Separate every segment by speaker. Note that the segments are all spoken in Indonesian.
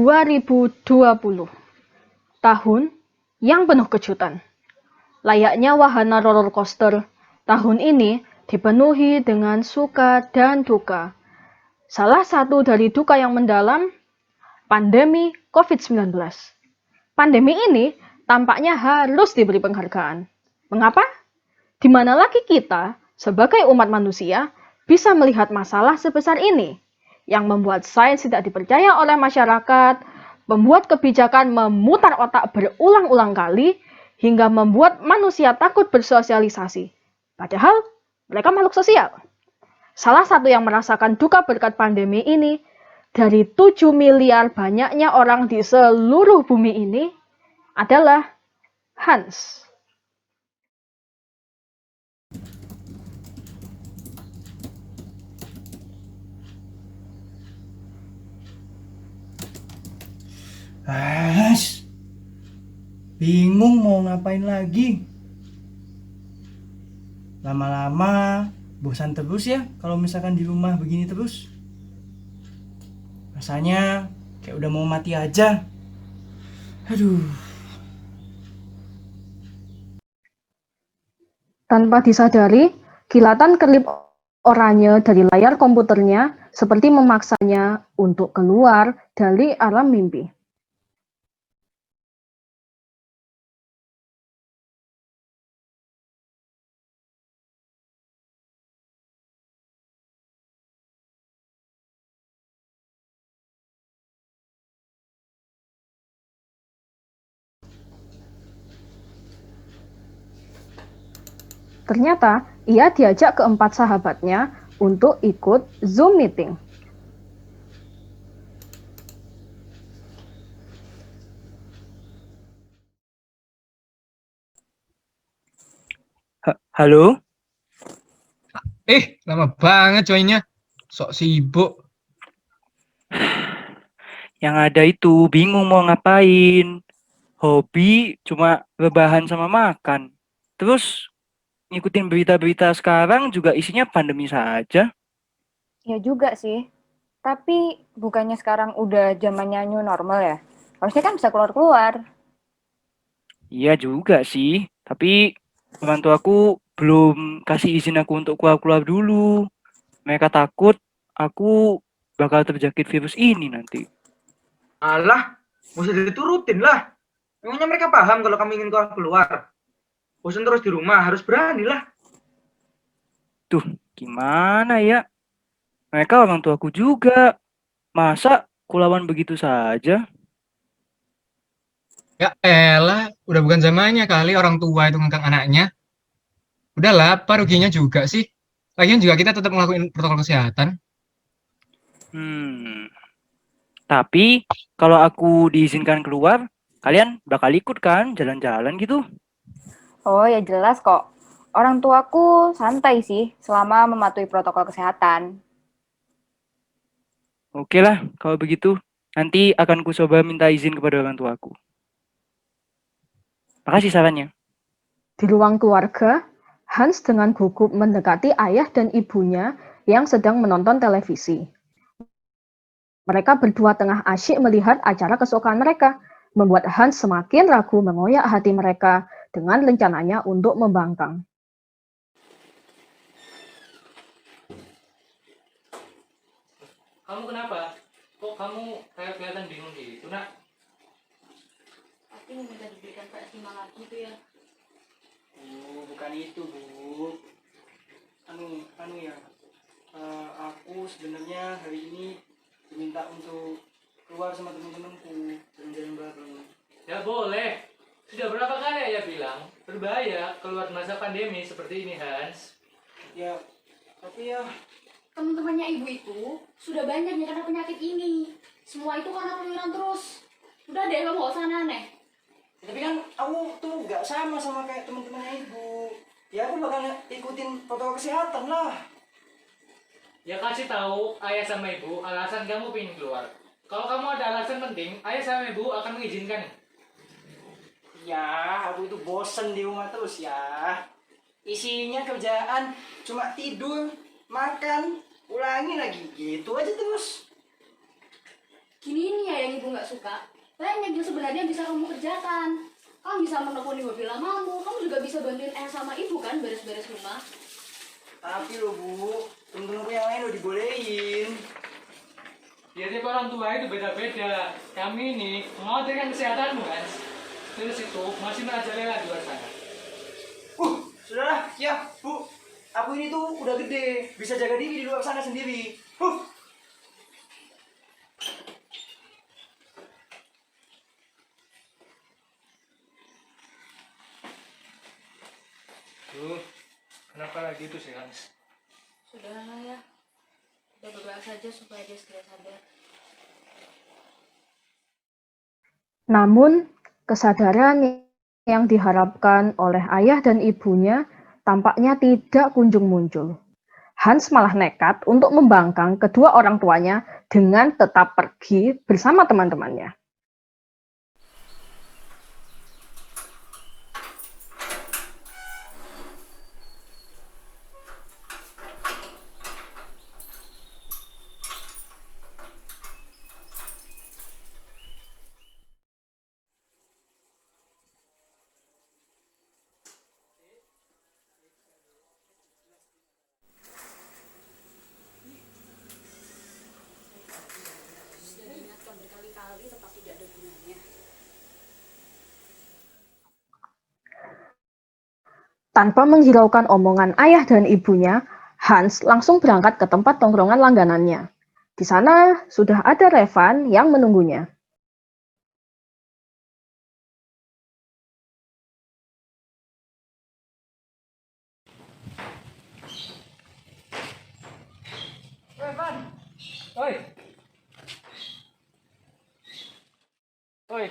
Speaker 1: 2020, tahun yang penuh kejutan. Layaknya wahana roller coaster, tahun ini dipenuhi dengan suka dan duka. Salah satu dari duka yang mendalam, pandemi COVID-19. Pandemi ini tampaknya harus diberi penghargaan. Mengapa? Di mana lagi kita, sebagai umat manusia, bisa melihat masalah sebesar ini, yang membuat sains tidak dipercaya oleh masyarakat, membuat kebijakan memutar otak berulang-ulang kali, hingga membuat manusia takut bersosialisasi. Padahal, mereka makhluk sosial. Salah satu yang merasakan duka berkat pandemi ini, dari 7 miliar banyaknya orang di seluruh bumi ini, adalah Hans.
Speaker 2: Bingung mau ngapain lagi. Lama-lama bosan terus ya kalau misalkan di rumah begini terus. Rasanya kayak udah mau mati aja. Aduh.
Speaker 1: Tanpa disadari, kilatan kelip oranye dari layar komputernya seperti memaksanya untuk keluar dari alam mimpi. Ternyata, ia diajak keempat sahabatnya untuk ikut Zoom meeting.
Speaker 2: Halo?
Speaker 3: Lama banget coynya. Sok sibuk.
Speaker 2: Yang ada itu bingung mau ngapain. Hobi cuma rebahan sama makan. Terus ngikutin berita-berita sekarang juga isinya pandemi saja.
Speaker 4: Ya juga sih. Tapi bukannya sekarang udah zamannya new normal ya? Harusnya kan bisa keluar-keluar.
Speaker 2: Iya juga sih. Tapi orang tua aku belum kasih izin aku untuk keluar-keluar dulu. Mereka takut aku bakal terjangkit virus ini nanti.
Speaker 5: Alah, gak usah diturutin lah. Emangnya mereka paham kalau kamu ingin keluar? Bosan terus di rumah, harus berani lah.
Speaker 2: Tuh, gimana ya? Mereka orang tuaku juga. Masa kulawan begitu saja?
Speaker 3: Ya elah, udah bukan zamannya kali orang tua itu ngangkang anaknya. Udahlah, apa ruginya juga sih? Lagian juga kita tetap ngelakuin protokol kesehatan.
Speaker 2: Tapi kalau aku diizinkan keluar, kalian bakal ikut kan jalan-jalan gitu?
Speaker 4: Oh ya jelas kok. Orang tuaku santai sih selama mematuhi protokol kesehatan.
Speaker 2: Oke lah, kalau begitu nanti akan ku coba minta izin kepada orang tuaku. Makasih sarannya.
Speaker 1: Di ruang keluarga, Hans dengan gugup mendekati ayah dan ibunya yang sedang menonton televisi. Mereka berdua tengah asyik melihat acara kesukaan mereka, membuat Hans semakin ragu mengoyak hati mereka dengan rencananya untuk membangkang.
Speaker 6: Kamu kenapa? Kok kamu kayak kelihatan bingung gitu, nak?
Speaker 7: Aku minta diberikan PS5 lagi tuh ya.
Speaker 2: Bukan itu, Bu. Anu ya. Aku sebenarnya hari ini diminta untuk keluar sama teman-temanku jalan-jalan bareng.
Speaker 6: Ya boleh. Sudah berapa kali ayah bilang berbahaya keluar masa pandemi seperti ini, Hans?
Speaker 2: Ya, tapi ya
Speaker 7: Teman-temannya ibu itu sudah banyak yang kena penyakit ini. Semua itu karena keluyuran terus. Udah deh, kamu gak usah aneh.
Speaker 2: tapi kan aku tuh gak sama kayak teman-temannya ibu. Ya aku bakal ikutin protokol kesehatan lah.
Speaker 6: Ya kasih tahu ayah sama ibu alasan kamu pengen keluar. Kalau kamu ada alasan penting, ayah sama ibu akan mengizinkan.
Speaker 2: Ya, aku itu bosen di rumah terus ya. Isinya kerjaan cuma tidur, makan, ulangi lagi gitu aja terus.
Speaker 7: Gini ini ya yang ibu nggak suka. Banyak yang sebenarnya bisa kamu kerjakan. Kamu bisa menekuni hobi lamamu, kamu juga bisa bantuin ayah sama ibu kan beres-beres rumah.
Speaker 2: Tapi loh Bu, temen-temenku yang lain udah dibolehin.
Speaker 6: Ya tiap orang tua itu beda-beda. Kami ini mengkhawatirkan kesehatanmu kan. Terus itu masih merajalela di luar sana.
Speaker 2: Sudahlah, ya Bu. Aku ini tuh udah gede, bisa jaga diri di luar sana sendiri.
Speaker 6: Tuh, kenapa lagi itu sih Hans?
Speaker 7: Sudahlah ya. Udah berdoa saja supaya dia segera sadar.
Speaker 1: Namun, kesadaran yang diharapkan oleh ayah dan ibunya tampaknya tidak kunjung muncul. Hans malah nekat untuk membangkang kedua orang tuanya dengan tetap pergi bersama teman-temannya.
Speaker 7: Sudah diingatkan berkali-kali tetap tidak ada gunanya.
Speaker 1: Tanpa menghiraukan omongan ayah dan ibunya, Hans langsung berangkat ke tempat tongkrongan langganannya. Di sana sudah ada Revan yang menunggunya.
Speaker 6: Oi. Oi,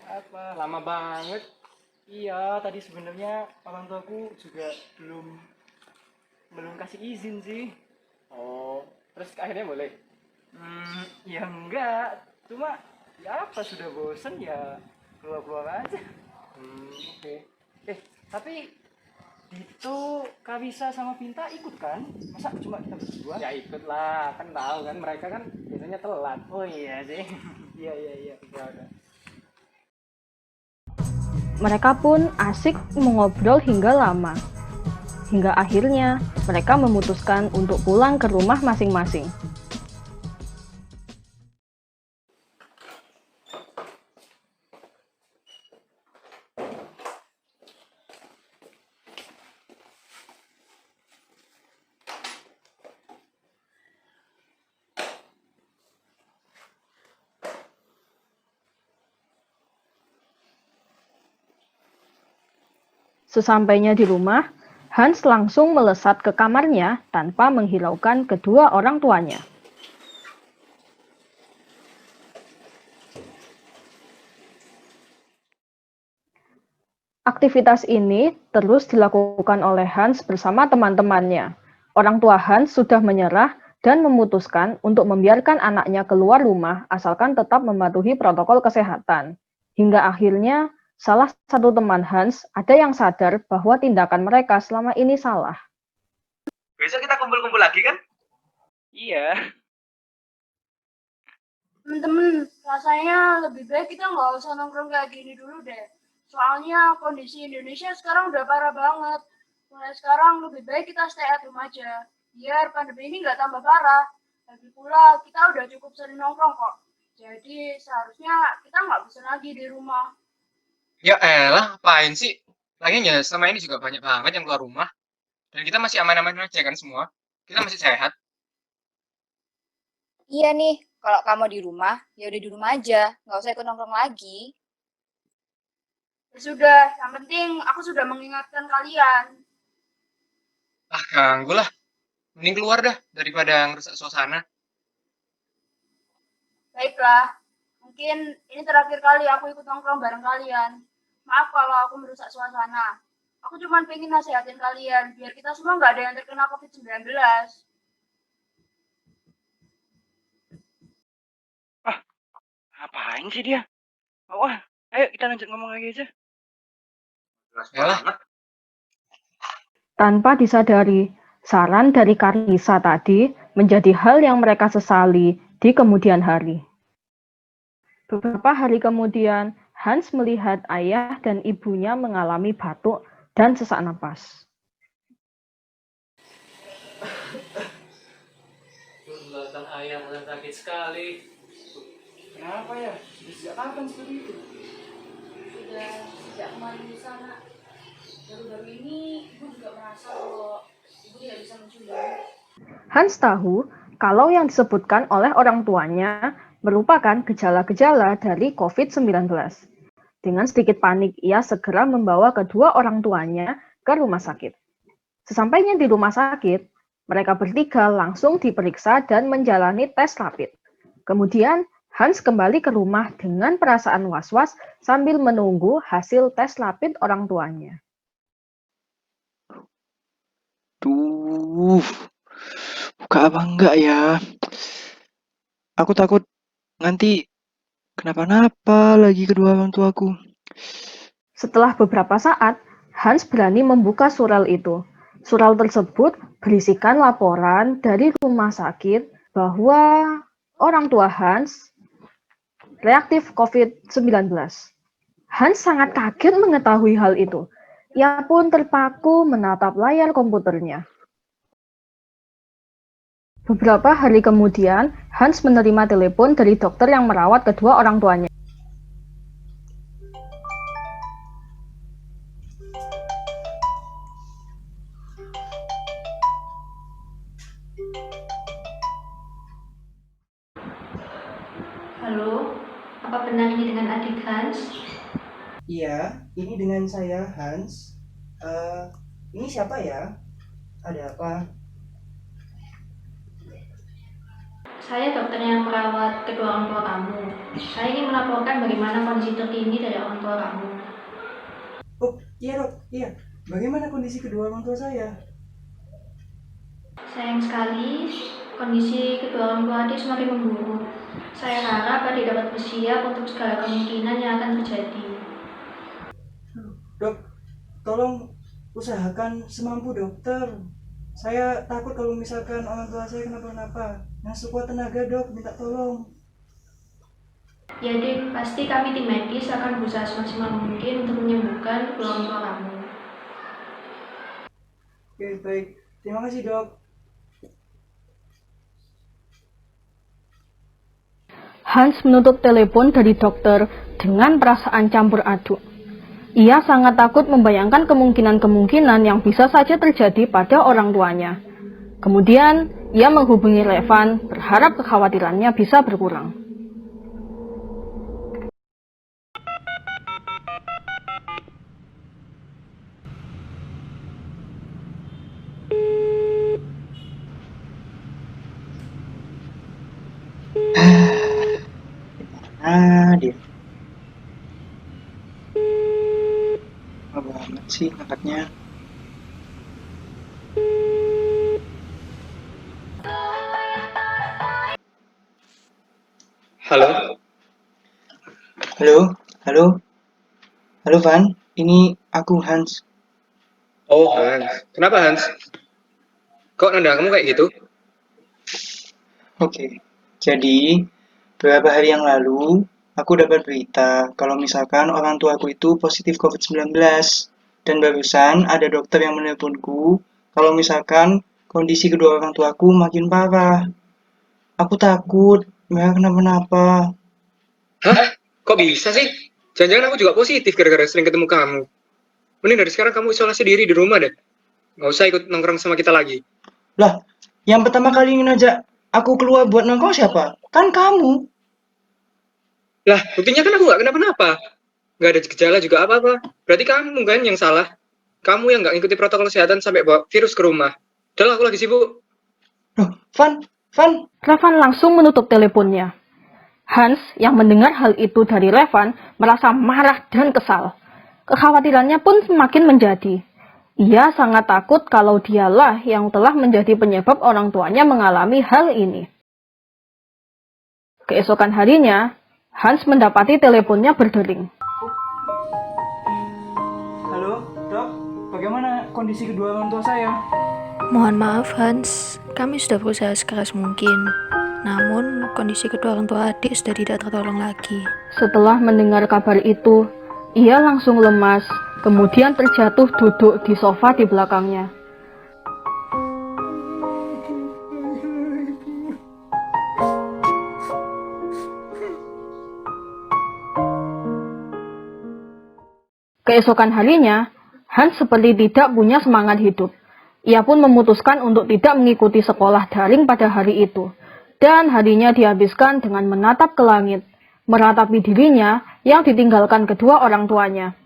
Speaker 6: apa? Lama banget.
Speaker 2: Iya, tadi sebenarnya orang tuaku juga belum kasih izin sih.
Speaker 6: Oh, terus akhirnya boleh.
Speaker 2: Ya enggak. Cuma ya apa sudah bosen ya keluar-keluar aja.
Speaker 6: Oke.
Speaker 2: Tapi itu Kawisa sama Pinta ikut kan? Masa cuma kita berdua?
Speaker 6: Ya ikut lah, kan tahu kan mereka kan biasanya telat.
Speaker 2: Oh iya sih. Iya.
Speaker 6: Ya udah.
Speaker 1: Mereka pun asik mengobrol hingga lama. Hingga akhirnya mereka memutuskan untuk pulang ke rumah masing-masing. Sesampainya di rumah, Hans langsung melesat ke kamarnya tanpa menghiraukan kedua orang tuanya. Aktivitas ini terus dilakukan oleh Hans bersama teman-temannya. Orang tua Hans sudah menyerah dan memutuskan untuk membiarkan anaknya keluar rumah asalkan tetap mematuhi protokol kesehatan. Hingga akhirnya salah satu teman Hans ada yang sadar bahwa tindakan mereka selama ini salah.
Speaker 5: Besok kita kumpul-kumpul lagi kan?
Speaker 2: Iya.
Speaker 8: Temen-temen, rasanya lebih baik kita nggak usah nongkrong kayak gini dulu deh. Soalnya kondisi Indonesia sekarang udah parah banget. Mulai sekarang lebih baik kita stay at home aja, biar pandemi ini nggak tambah parah. Lagi pula kita udah cukup sering nongkrong kok. Jadi seharusnya kita nggak bosan lagi di rumah.
Speaker 3: Ya elah, apain sih? Lagian ya selama ini juga banyak banget yang keluar rumah. Dan kita masih aman-aman aja kan semua. Kita masih sehat.
Speaker 4: Iya nih, kalau kamu di rumah, ya udah di rumah aja, nggak usah ikut nongkrong lagi.
Speaker 8: Ya sudah, yang penting aku sudah mengingatkan kalian.
Speaker 3: Ah, ganggu lah. Mending keluar dah daripada ngerusak suasana.
Speaker 8: Baiklah, mungkin ini terakhir kali aku ikut nongkrong bareng kalian. Maaf kalau aku merusak suasana. Aku cuma pengen nasihatin kalian, biar kita semua nggak ada yang terkena COVID-19.
Speaker 2: Ngapain sih dia? Wah, ayo kita lanjut ngomong lagi aja.
Speaker 5: Jelas
Speaker 3: Yalah.
Speaker 5: banget.
Speaker 1: Tanpa disadari, saran dari Karisa tadi menjadi hal yang mereka sesali di kemudian hari. Beberapa hari kemudian, Hans melihat ayah dan ibunya mengalami batuk dan sesak napas.
Speaker 6: Belakang ayah yang sakit sekali.
Speaker 2: Kenapa ya? Sejak kapan seperti itu?
Speaker 7: Sudah sejak kemarin di sana. Baru-baru ini ibu juga merasa kalau ibu tidak bisa mencium.
Speaker 1: Hans tahu kalau yang disebutkan oleh orang tuanya merupakan gejala-gejala dari COVID-19. Dengan sedikit panik, ia segera membawa kedua orang tuanya ke rumah sakit. Sesampainya di rumah sakit, mereka bertiga langsung diperiksa dan menjalani tes rapid. Kemudian, Hans kembali ke rumah dengan perasaan was-was sambil menunggu hasil tes rapid orang tuanya.
Speaker 9: Duh, buka apa enggak ya? Aku takut nanti kenapa-napa lagi kedua orang tuaku.
Speaker 1: Setelah beberapa saat, Hans berani membuka surel itu. Surel tersebut berisikan laporan dari rumah sakit bahwa orang tua Hans reaktif COVID-19. Hans sangat kaget mengetahui hal itu. Ia pun terpaku menatap layar komputernya. Beberapa hari kemudian, Hans menerima telepon dari dokter yang merawat kedua orang tuanya.
Speaker 10: Halo, apa benar ini dengan adik Hans?
Speaker 11: Iya, ini dengan saya Hans. Ini siapa ya? Ada apa?
Speaker 10: Saya dokter yang merawat kedua orang tua kamu. Saya ingin melaporkan bagaimana kondisi terkini dari orang tua kamu.
Speaker 11: Oh, iya dok, iya. Bagaimana kondisi kedua orang tua saya?
Speaker 10: Sayang sekali, kondisi kedua orang tua adik semakin memburuk. Saya harap adik dapat bersiap untuk segala kemungkinan yang akan terjadi.
Speaker 11: Dok, tolong usahakan semampu dokter. Saya takut kalau misalkan orang tua saya kenapa-napa. Nah, sekuat tenaga dok, minta tolong.
Speaker 10: Ya Dik, pasti kami tim medis akan berusaha semaksimal mungkin untuk menyembuhkan kedua orang tua kamu.
Speaker 11: Oke, baik. Terima kasih dok.
Speaker 1: Hans menutup telepon dari dokter dengan perasaan campur aduk. Ia sangat takut membayangkan kemungkinan-kemungkinan yang bisa saja terjadi pada orang tuanya. Kemudian, ia menghubungi Levan, berharap kekhawatirannya bisa berkurang.
Speaker 9: Dia. Lama banget sih angkatnya.
Speaker 3: Halo,
Speaker 9: Halo, halo, halo Van. Ini aku Hans.
Speaker 3: oh Hans. Kenapa Hans? Kok nanda kamu kayak gitu?
Speaker 9: Oke, jadi beberapa hari yang lalu aku dapat berita kalau misalkan orang tuaku itu positif COVID-19 dan barusan ada dokter yang menelponku kalau misalkan kondisi kedua orang tuaku makin parah. Aku takut mereka kenapa-napa.
Speaker 3: Hah? Kok bisa sih? Jangan-jangan aku juga positif gara-gara sering ketemu kamu. Mending dari sekarang kamu isolasi diri di rumah deh. Nggak usah ikut nongkrong sama kita lagi.
Speaker 9: Lah, yang pertama kali ngajak aku keluar buat nongkrong siapa? Kan kamu.
Speaker 3: Lah, buktinya kan aku nggak kenapa-napa. Nggak ada gejala juga apa-apa. Berarti kamu kan yang salah. Kamu yang nggak ngikuti protokol kesehatan sampai bawa virus ke rumah. Udah lah, aku lagi sibuk.
Speaker 9: Loh, Van.
Speaker 1: Levan langsung menutup teleponnya. Hans yang mendengar hal itu dari Levan merasa marah dan kesal. Kekhawatirannya pun semakin menjadi. Ia sangat takut kalau dialah yang telah menjadi penyebab orang tuanya mengalami hal ini. Keesokan harinya, Hans mendapati teleponnya berdering.
Speaker 11: Halo, dok. Bagaimana kondisi kedua orang tua saya?
Speaker 12: Mohon maaf Hans, kami sudah berusaha sekeras mungkin.
Speaker 10: Namun, kondisi kedua orang tua adik sudah tidak tertolong lagi.
Speaker 1: Setelah mendengar kabar itu, ia langsung lemas, kemudian terjatuh duduk di sofa di belakangnya. Keesokan harinya, Hans seperti tidak punya semangat hidup. Ia pun memutuskan untuk tidak mengikuti sekolah daring pada hari itu. Dan harinya dihabiskan dengan menatap ke langit, meratapi dirinya yang ditinggalkan kedua orang tuanya.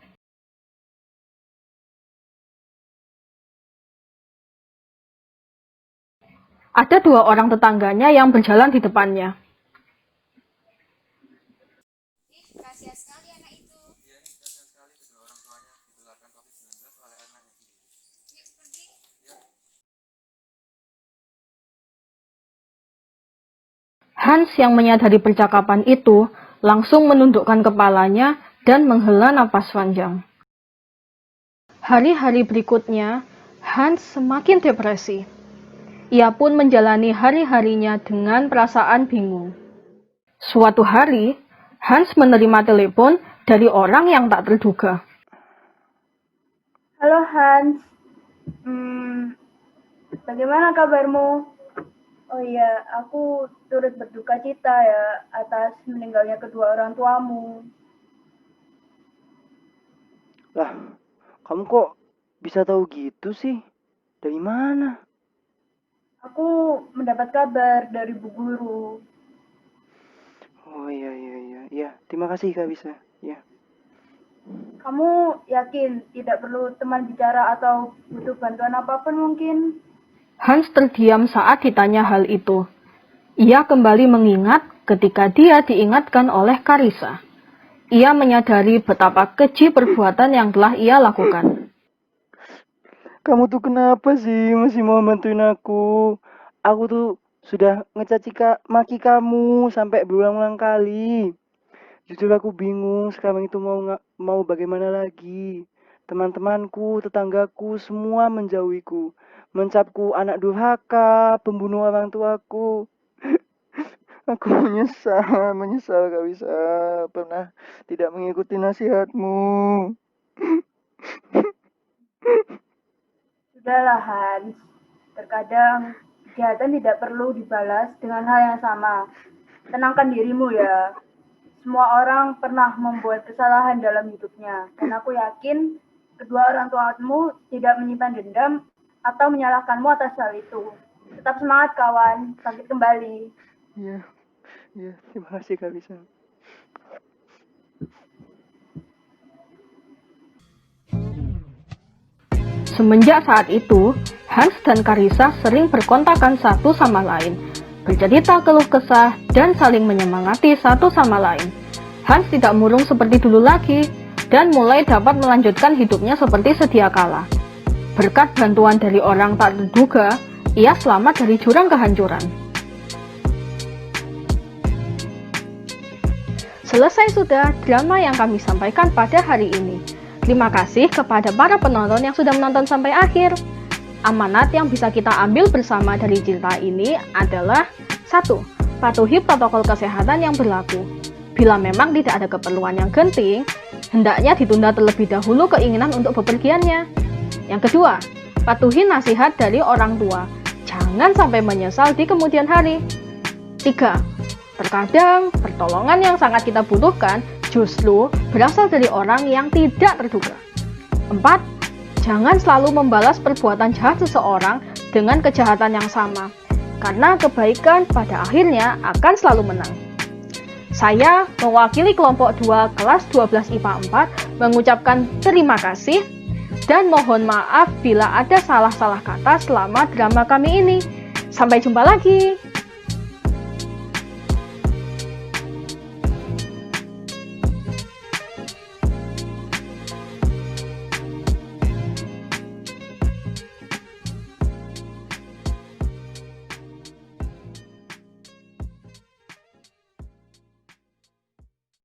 Speaker 1: Ada dua orang tetangganya yang berjalan di depannya. Hans yang menyadari percakapan itu langsung menundukkan kepalanya dan menghela napas panjang. Hari-hari berikutnya, Hans semakin depresi. Ia pun menjalani hari-harinya dengan perasaan bingung. Suatu hari, Hans menerima telepon dari orang yang tak terduga.
Speaker 8: Halo Hans, bagaimana kabarmu? Oh iya, aku turut berduka cita ya atas meninggalnya kedua orang tuamu.
Speaker 9: Lah, kamu kok bisa tahu gitu sih? Dari mana?
Speaker 8: Aku mendapat kabar dari Bu Guru.
Speaker 9: Oh iya. Ya, terima kasih Kak bisa. Ya.
Speaker 8: Kamu yakin tidak perlu teman bicara atau butuh bantuan apapun mungkin?
Speaker 1: Hans terdiam saat ditanya hal itu. Ia kembali mengingat ketika dia diingatkan oleh Carissa. Ia menyadari betapa keji perbuatan yang telah ia lakukan.
Speaker 9: Kamu tuh kenapa sih masih mau bantuin aku? Aku tuh sudah ngecaci maki kamu sampai berulang-ulang kali. Jujur aku bingung sekarang itu mau bagaimana lagi. Teman-temanku, tetanggaku, semua menjauhiku. Mencapku anak durhaka, pembunuh orang tuaku. Aku menyesal gak bisa pernah tidak mengikuti nasihatmu.
Speaker 8: Sudahlah Hans, terkadang kejahatan tidak perlu dibalas dengan hal yang sama. Tenangkan dirimu ya. Semua orang pernah membuat kesalahan dalam hidupnya, dan aku yakin kedua orang tuamu tidak menyimpan dendam atau menyalahkanmu atas hal itu. Tetap semangat kawan, bangkit kembali.
Speaker 9: Iya, terima kasih Kak bisa.
Speaker 1: Semenjak saat itu, Hans dan Carissa sering berkontakan satu sama lain, bercerita keluh kesah dan saling menyemangati satu sama lain. Hans tidak murung seperti dulu lagi dan mulai dapat melanjutkan hidupnya seperti sedia kala. Berkat bantuan dari orang tak terduga, ia selamat dari jurang kehancuran. Selesai sudah drama yang kami sampaikan pada hari ini. Terima kasih kepada para penonton yang sudah menonton sampai akhir. Amanat yang bisa kita ambil bersama dari cerita ini adalah 1. Patuhi protokol kesehatan yang berlaku. Bila memang tidak ada keperluan yang genting, hendaknya ditunda terlebih dahulu keinginan untuk bepergiannya. Yang kedua, patuhi nasihat dari orang tua. Jangan sampai menyesal di kemudian hari. 3. Terkadang pertolongan yang sangat kita butuhkan justru berasal dari orang yang tidak terduga. 4. Jangan selalu membalas perbuatan jahat seseorang dengan kejahatan yang sama, karena kebaikan pada akhirnya akan selalu menang. Saya mewakili kelompok 2 kelas 12 IPA 4 mengucapkan terima kasih dan mohon maaf bila ada salah-salah kata selama drama kami ini. Sampai jumpa lagi.